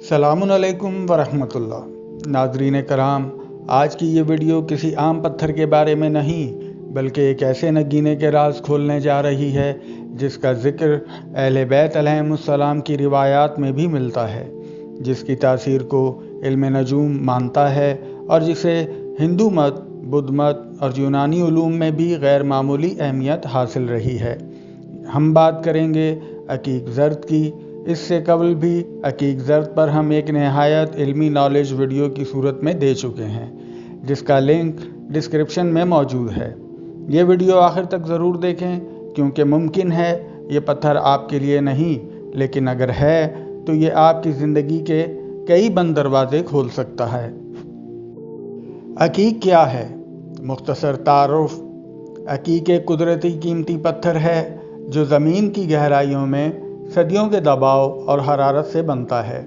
सलामुन अलैकुम वरहमतुल्लाह। नाज़रीन कराम, आज की ये वीडियो किसी आम पत्थर के बारे में नहीं बल्कि एक ऐसे नगीने के राज खोलने जा रही है जिसका ज़िक्र अहले बैत अलैहिमुस्सलाम की रिवायात में भी मिलता है, जिसकी तासीर को इल्म नजूम मानता है और जिसे हिंदू मत, बुद्ध मत और यूनानी उलूम में भी गैर मामूली अहमियत हासिल रही है। हम बात करेंगे अकीक ज़र्द की। इससे कबल भी अकीक ज़र्द पर हम एक नहायत इल्मी नॉलेज वीडियो की सूरत में दे चुके हैं, जिसका लिंक डिस्क्रिप्शन में मौजूद है। ये वीडियो आखिर तक ज़रूर देखें, क्योंकि मुमकिन है ये पत्थर आपके लिए नहीं, लेकिन अगर है तो ये आपकी ज़िंदगी के कई बंद दरवाज़े खोल सकता है। अकीक क्या है? मुख्तसर तारुफ। अकीक एक कुदरती कीमती पत्थर है जो ज़मीन की गहराइयों में सदियों के दबाव और हरारत से बनता है।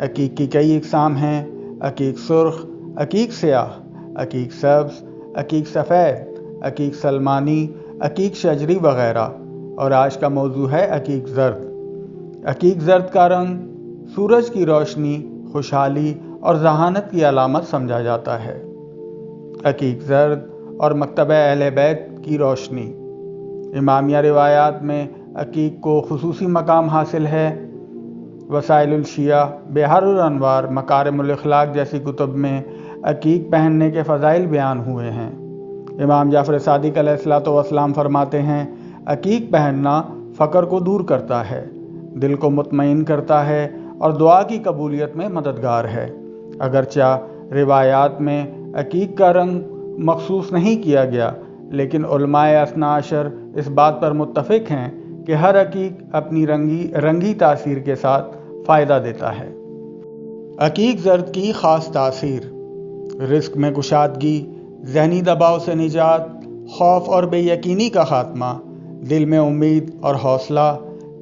अकीक की कई इक़साम हैं: अकीक सुर्ख, अकीक स्याह, अकीक सब्ज़, अकीक सफ़ेद, अकीक सलमानी, अकीक शजरी वग़ैरह। और आज का मौजू है अकीक ज़र्द। अकीक ज़र्द का रंग सूरज की रोशनी, खुशहाली और जहानत की अलामत समझा जाता है। अकीक ज़र्द और मकतबा अहले बैत की रोशनी। इमामिया रिवायात में अकीक को खुसूसी मकाम हासिल है। वसाइलुल शिया, बिहारुल अनवार, मकारिमुल अखलाक जैसी कुतुब में अकीक पहनने के फ़ज़ाइल बयान हुए हैं। इमाम जाफ़र सादिक अलैहिस्सलातु वस्सलाम फरमाते हैं, अकीक पहनना फ़क्र को दूर करता है, दिल को मुतमईन करता है और दुआ की कबूलियत में मददगार है। अगरचा रिवायात में अकीक का रंग मखसूस नहीं किया गया, लेकिन उलमाए असना अशर इस बात पर मुत्तफ़िक़ हैं कि हर अकीक अपनी रंगी तासीर के साथ फ़ायदा देता है। अकीक ज़र्द की ख़ास तासीर: रिस्क में कुशादगी, ज़हनी दबाव से निजात, खौफ और बेयकीनी का ख़ात्मा, दिल में उम्मीद और हौसला।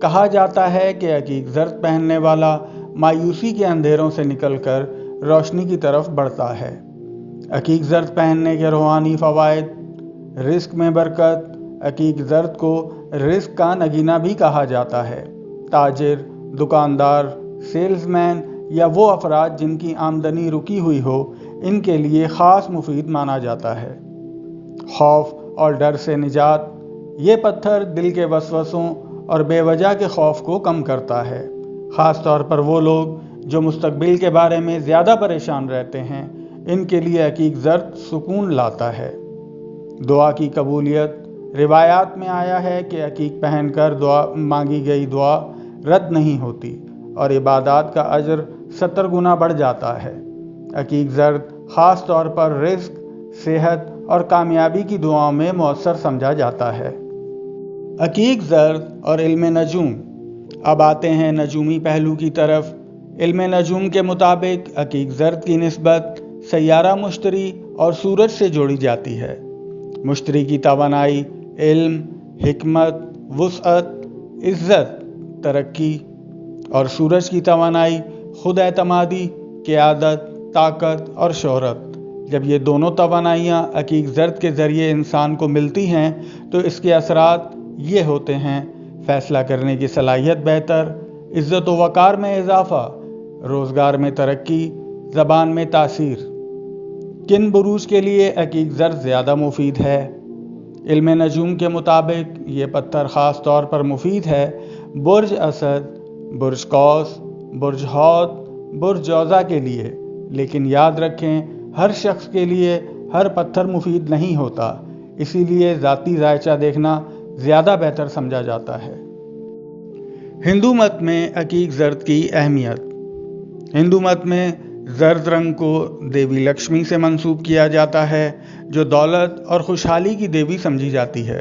कहा जाता है कि अकीक ज़र्द पहनने वाला मायूसी के अंधेरों से निकलकर रोशनी की तरफ बढ़ता है। अकीक ज़र्द पहनने के रूहानी फ़वाइद: रिस्क में बरकत। अकीक ज़र्द को रिस्क का नगीना भी कहा जाता है। ताजिर, दुकानदार, सेल्समैन या वो अफराद जिनकी आमदनी रुकी हुई हो, इनके लिए ख़ास मुफीद माना जाता है। खौफ और डर से निजात: ये पत्थर दिल के वसवसों और बेवजह के खौफ को कम करता है, ख़ास तौर पर वो लोग जो मुस्तकबिल के बारे में ज़्यादा परेशान रहते हैं। इनके लिए अकीक ज़र्द सुकून लाता है। दुआ की कबूलियत: रिवायात में आया है कि अकीक पहनकर मांगी गई दुआ रद्द नहीं होती और इबादत का अजर 70 गुना बढ़ जाता है। अकीक ज़र्द ख़ास तौर पर रिस्क, सेहत और कामयाबी की दुआओं में मौसर समझा जाता है। अकीक ज़र्द और इल्म नजूम। अब आते हैं नजूमी पहलू की तरफ। इल्म नजूम के मुताबिक अकीक ज़र्द की निस्बत सैयारा मुश्तरी और सूरज से जोड़ी जाती है। मुश्तरी की तवानाई इल्म, हिकमत, वुसअत, इज़्ज़त, तरक्की और सूरज की तवानाई खुद एतमादी, क़ियादत, ताकत और शोहरत। जब ये दोनों तवानाइयाँ अकीक ज़र्द के ज़रिए इंसान को मिलती हैं तो इसके असरात ये होते हैं: फ़ैसला करने की सलाहियत बेहतर, इज़्ज़त व वक़ार में इजाफ़ा, रोज़गार में तरक्की, ज़बान में तासीर। किन बुरूज के लिए अकीक ज़र्द ज़्यादा मुफीद है? इल्म नजूम के मुताबिक ये पत्थर ख़ास तौर पर मुफीद है बुर्ज असद, बुर्ज कौस, बुर्ज हौद, बुर्ज जौज़ा के लिए। लेकिन याद रखें, हर शख्स के लिए हर पत्थर मुफीद नहीं होता, इसीलिए ज़ाती जायचा देखना ज़्यादा बेहतर समझा जाता है। हिंदू मत में अकीक ज़र्द की अहमियत। हिंदू मत में ज़र्द रंग को देवी लक्ष्मी से मंसूब किया जाता है, जो दौलत और खुशहाली की देवी समझी जाती है।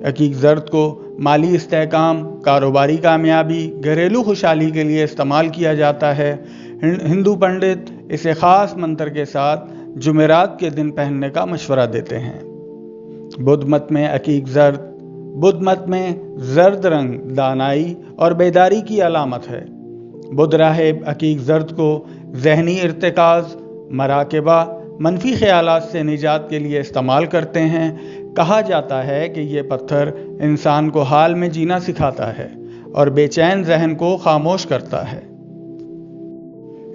अकीक ज़र्द को माली इस्तेहकाम, कारोबारी कामयाबी, घरेलू खुशहाली के लिए इस्तेमाल किया जाता है। हिंदू पंडित इसे ख़ास मंत्र के साथ जुमेरात के दिन पहनने का मशवरा देते हैं। बुद्ध मत में अकीक ज़र्द। बुद्ध मत में ज़र्द रंग दानाई और बेदारी की अलामत है। बुद्ध राहिब अकीक ज़र्द को ज़हनी इर्तिकाज़, मराक़बा, मनफी ख़यालात से निजात के लिए इस्तेमाल करते हैं। कहा जाता है कि ये पत्थर इंसान को हाल में जीना सिखाता है और बेचैन जहन को खामोश करता है।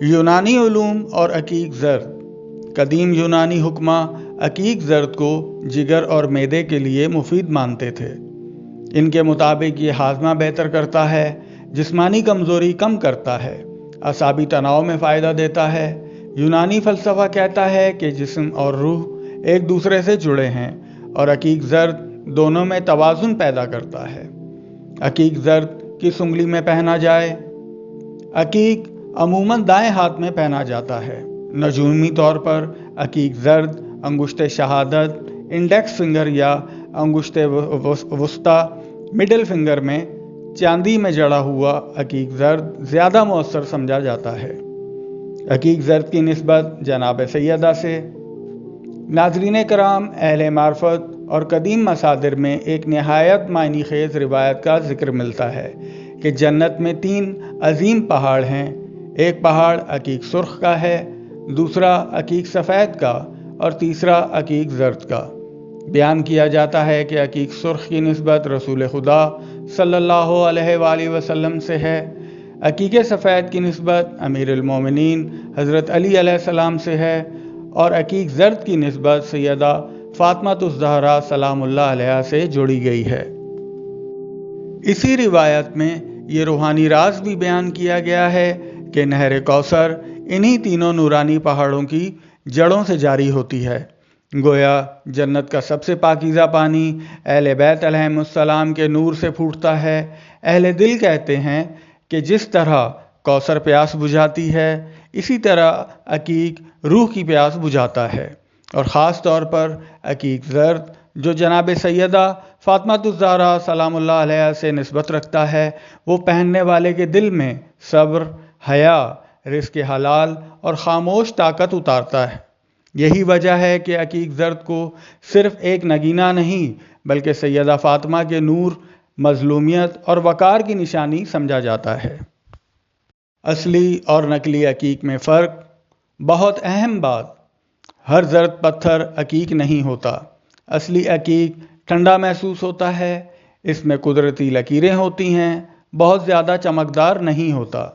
यूनानी उलूम और अकीक ज़र्द। कदीम यूनानी हुक्मा अकीक ज़र्द को जिगर और मैदे के लिए मुफीद मानते थे। इनके मुताबिक ये हाजमा बेहतर करता है, जिस्मानी कमज़ोरी कम करता है, असाबी तनाव में फ़ायदा देता है। यूनानी फ़लसफ़ा कहता है कि जिस्म और रूह एक दूसरे से जुड़े हैं और अकीक ज़र्द दोनों में तवाज़ुन पैदा करता है। अकीक ज़र्द किस उंगली में पहना जाए? अकीक अमूमन दाएं हाथ में पहना जाता है। नजूमी तौर पर अकीक ज़र्द अंगुश्त शहादत, इंडेक्स फिंगर या अंगुश्त वुस्ता, मिडिल फिंगर में चांदी में जड़ा हुआ अकीक ज़र्द ज़्यादा मौसर समझा जाता है। अकीक ज़र्द की निस्बत जनाब सैयदा से। नाज़रीन कराम, अहले मार्फत और कदीम मसादिर में एक नहायत मायनी खेज़ रिवायत का जिक्र मिलता है कि जन्नत में 3 अजीम पहाड़ हैं। एक पहाड़ अकीक सुर्ख का है, दूसरा अकीक सफ़ेद का और तीसरा अकीक ज़र्द का। बयान किया जाता है कि अकीक सुर्ख की निस्बत रसूल खुदा सल्लल्लाहु अलैहि वसल्लम से है। अकीक सफ़ेद की निस्बत अमीरुल मोमिनीन हज़रत अली अलैहिस्सलाम से है और अकीक ज़र्द की निस्बत सैयदा फ़ातिमातुज़ ज़हरा सलामुल्लाह अलैहा से जोड़ी गई है। इसी रिवायत में ये रूहानी राज भी बयान किया गया है कि नहर कौसर इन्हीं तीनों नूरानी पहाड़ों की जड़ों से जारी होती है। गोया जन्नत का सबसे पाकीज़ा पानी अहले बैत अलैहिमुस्सलाम के नूर से फूटता है। अहले दिल कहते हैं कि जिस तरह कौसर प्यास बुझाती है, इसी तरह अकीक रूह की प्यास बुझाता है। और ख़ास तौर पर अकीक ज़र्द जो जनाब सैयदा फ़ातिमातुज़ ज़हरा सलामुल्लाह अलैहा से निस्बत रखता है, वो पहनने वाले के दिल में सब्र, हया, रिज़्क़ हलाल और ख़ामोश ताकत उतारता है। यही वजह है कि अकीक ज़र्द को सिर्फ़ एक नगीना नहीं बल्कि सैयदा फ़ातिमा के नूर, मज़लूमियत और वक़ार की निशानी समझा जाता है। असली और नकली अकीक में फ़र्क। बहुत अहम बात, हर ज़र्द पत्थर अकीक नहीं होता। असली अकीक ठंडा महसूस होता है, इसमें कुदरती लकीरें होती हैं, बहुत ज़्यादा चमकदार नहीं होता।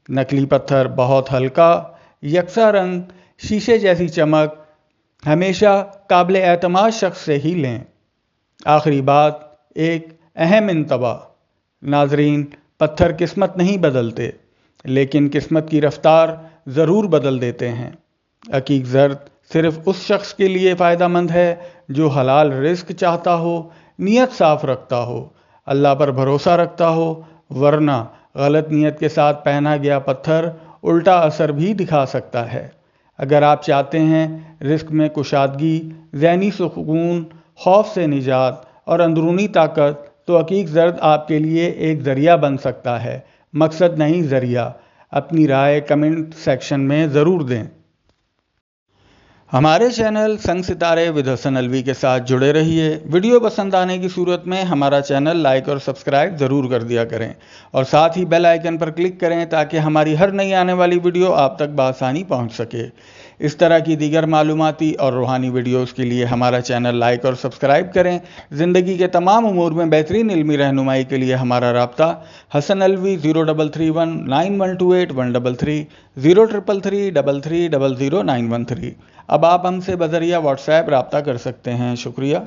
नकली पत्थर बहुत हल्का, यकसा रंग, शीशे जैसी चमक। हमेशा काबिल एतमाद शख्स से ही लें। आखिरी बात, एक अहम इंतबाह। नाज़रीन, पत्थर किस्मत नहीं बदलते, लेकिन किस्मत की रफ्तार ज़रूर बदल देते हैं। अकीक ज़र्द सिर्फ़ उस शख्स के लिए फ़ायदेमंद है जो हलाल रिज़्क़ चाहता हो, नीयत साफ़ रखता हो, अल्लाह पर भरोसा रखता हो, वरना गलत नीयत के साथ पहना गया पत्थर उल्टा असर भी दिखा सकता है। अगर आप चाहते हैं रिज़्क़ में कुशादगी, ज़हनी सुकून, खौफ से निजात और अंदरूनी ताकत, तो अकीक ज़र्द आपके लिए एक ज़रिया बन सकता है, मकसद नहीं ज़रिया। अपनी राय कमेंट सेक्शन में ज़रूर दें। हमारे चैनल संग सितारे विद हसन अलवी के साथ जुड़े रहिए। वीडियो पसंद आने की सूरत में हमारा चैनल लाइक और सब्सक्राइब ज़रूर कर दिया करें और साथ ही बेल आइकन पर क्लिक करें ताकि हमारी हर नई आने वाली वीडियो आप तक बआसानी पहुंच सके। इस तरह की दीगर मालूमाती और रूहानी वीडियोस के लिए हमारा चैनल लाइक और सब्सक्राइब करें। ज़िंदगी के तमाम उमूर में बेहतरीन इल्मी रहनुमाई के लिए हमारा राब्ता हसन अलवी 0331 9128 133 0333 33 000913। अब आप हमसे बज़रिया व्हाट्सएप रब्ता कर सकते हैं। शुक्रिया।